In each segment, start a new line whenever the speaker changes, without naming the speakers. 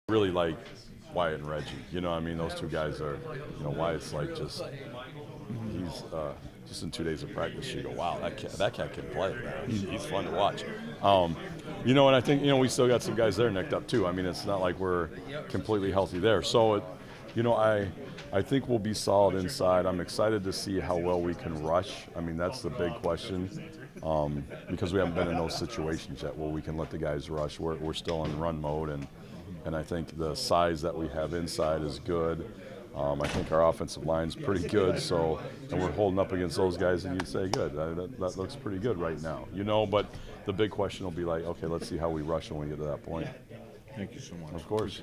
really like Wyatt and Reggie. You know, I mean, those two guys are, Wyatt's like he's just in 2 days of practice. You go, wow, that cat can play. Man. He's fun to watch. And I think, we still got some guys there nicked up too. I mean, it's not like we're completely healthy there. So, I think we'll be solid inside. I'm excited to see how well we can rush. I mean, that's the big question because we haven't been in those situations yet where we can let the guys rush. We're still in run mode, and I think the size that we have inside is good. I think our offensive line's pretty good, and we're holding up against those guys, and you'd say, good, that looks pretty good right now. But the big question will be like, okay, let's see how we rush when we get to that point.
Thank you so much.
Of course.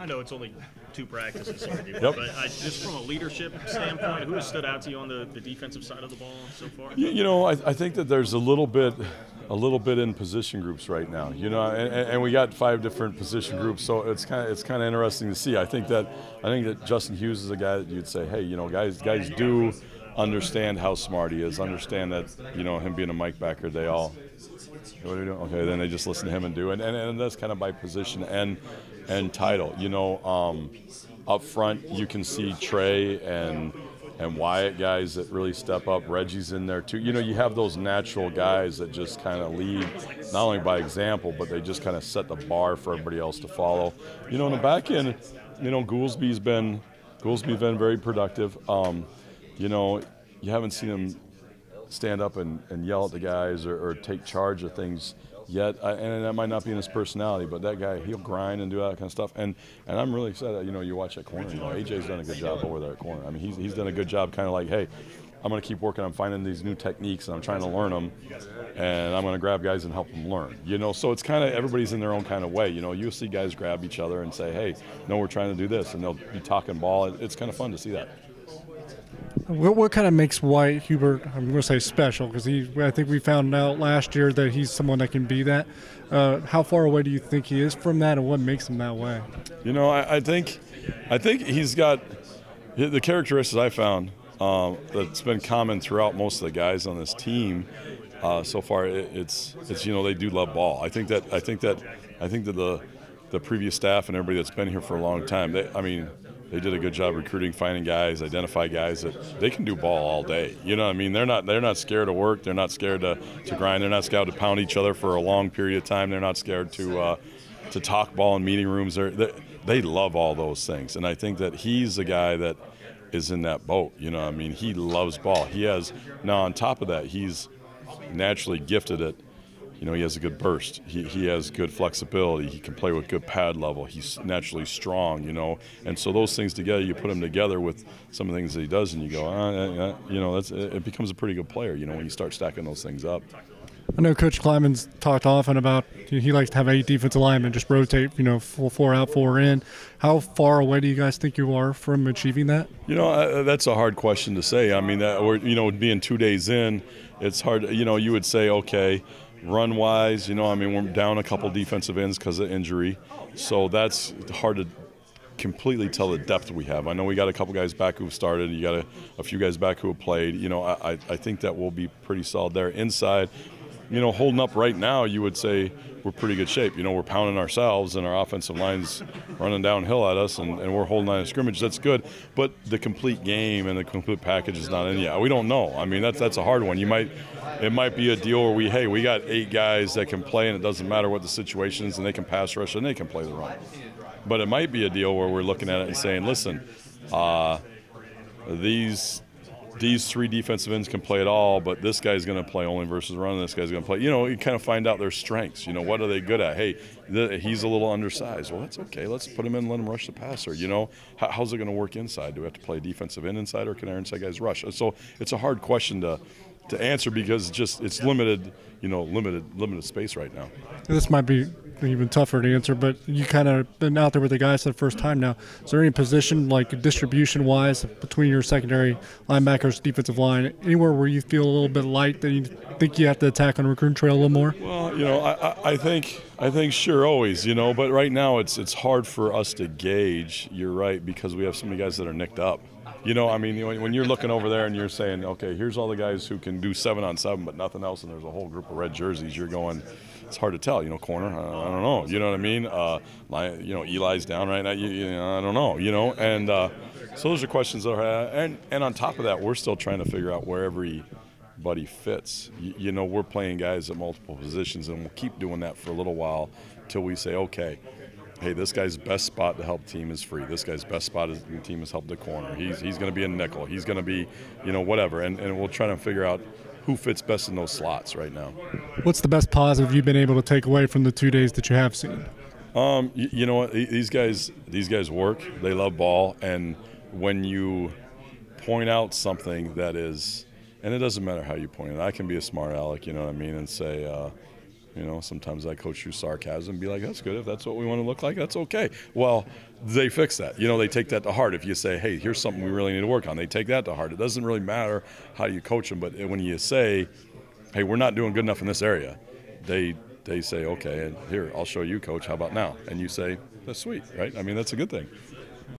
I know it's only 2 practices,
Yep.
but just from a leadership standpoint, who has stood out to you on the defensive side of the ball so far?
I think that there's a little bit in position groups right now. And we got 5 different position groups, so it's kind of interesting to see. I think that Justin Hughes is a guy that you'd say, hey, guys do understand how smart he is, understand that him being a Mike backer, they all. What are we doing? Okay, then they just listen to him and do it, and that's kind of by position and title. Up front you can see Trey and Wyatt, guys that really step up. Reggie's in there too. You have those natural guys that just kind of lead, not only by example, but they just kind of set the bar for everybody else to follow. In the back end, Goolsby's been very productive. You haven't seen him stand up and yell at the guys or take charge of things yet, and that might not be in his personality, but that guy, he'll grind and do that kind of stuff, and I'm really excited. You watch that corner, AJ's done a good job over there at corner. I mean, he's done a good job kind of like, hey, I'm going to keep working on finding these new techniques, and I'm trying to learn them, and I'm going to grab guys and help them learn, so it's kind of everybody's in their own kind of way. You'll see guys grab each other and say, hey, no, we're trying to do this, and they'll be talking ball. It's kind of fun to see that.
What kind of makes Wyatt Hubert, I'm going to say special, because I think we found out last year that he's someone that can be that. How far away do you think he is from that, and what makes him that way?
I think he's got the characteristics I found that's been common throughout most of the guys on this team so far. It's they do love ball. I think that the previous staff and everybody that's been here for a long time, they did a good job recruiting, finding guys, identify guys that they can do ball all day. They're not scared of work. They're not scared to grind. They're not scared to pound each other for a long period of time. They're not scared to talk ball in meeting rooms. They love all those things, and I think that he's the guy that is in that boat. He loves ball. He has now on top of that, he's naturally gifted at. He has a good burst. He has good flexibility. He can play with good pad level. He's naturally strong, And so those things together, you put them together with some of the things that he does, and you go, it becomes a pretty good player, when you start stacking those things up.
I know Coach Kleiman's talked often about he likes to have 8 defensive linemen, just rotate, 4 out, 4 in. How far away do you guys think you are from achieving that?
That's a hard question to say. We're, being 2 days in, it's hard. You would say, okay, run-wise, we're down a couple defensive ends because of injury, so that's hard to completely tell the depth we have. I know we got a couple guys back who've started. You got a few guys back who have played. I think that we'll be pretty solid there. Inside, holding up right now, you would say we're pretty good shape. We're pounding ourselves, and our offensive line's running downhill at us, and we're holding on to scrimmage. That's good, but the complete game and the complete package is not in yet. We don't know. That's a hard one. It might be a deal where we got 8 guys that can play, and it doesn't matter what the situation is, and they can pass rush and they can play the run. But it might be a deal where we're looking at it and saying, listen, these 3 defensive ends can play it all, but this guy's going to play only versus run, and this guy's going to play. You kind of find out their strengths. What are they good at? Hey, he's a little undersized. Well, that's okay. Let's put him in and let him rush the passer. How's it going to work inside? Do we have to play defensive end inside, or can our inside guys rush? So it's a hard question to answer because it's limited, limited space right now.
This might be even tougher to answer, but you kind of been out there with the guys for the first time now. Is there any position, like distribution-wise, between your secondary linebackers, defensive line, anywhere where you feel a little bit light that you think you have to attack on recruiting trail a little more?
Well, I think sure always, but right now it's hard for us to gauge. You're right, because we have so many guys that are nicked up. When you're looking over there and you're saying, okay, here's all the guys who can do 7-on-7 but nothing else, and there's a whole group of red jerseys, you're going, it's hard to tell. You know, corner, I don't know. You know what I mean? You know, Eli's down right now. You know, I don't know. You know, and so those are questions that are, and on top of that, we're still trying to figure out where everybody fits. You know, we're playing guys at multiple positions, and we'll keep doing that for a little while till we say, okay, hey, this guy's best spot to help the team is free. This guy's best spot in the team is help the corner. He's going to be a nickel. He's going to be, you know, whatever. And we'll try to figure out who fits best in those slots right now.
What's the best positive you've been able to take away from the 2 days that you have seen?
You know what? These guys work. They love ball. And when you point out something that is, and it doesn't matter how you point it. I can be a smart aleck, you know what I mean, and say, you know, sometimes I coach through sarcasm and be like, that's good. If that's what we want to look like, that's okay. Well, they fix that. You know, they take that to heart. If you say, hey, here's something we really need to work on, they take that to heart. It doesn't really matter how you coach them, but when you say, hey, we're not doing good enough in this area, they say, okay, and here, I'll show you, coach. How about now? And you say, that's sweet, right? I mean, that's a good thing.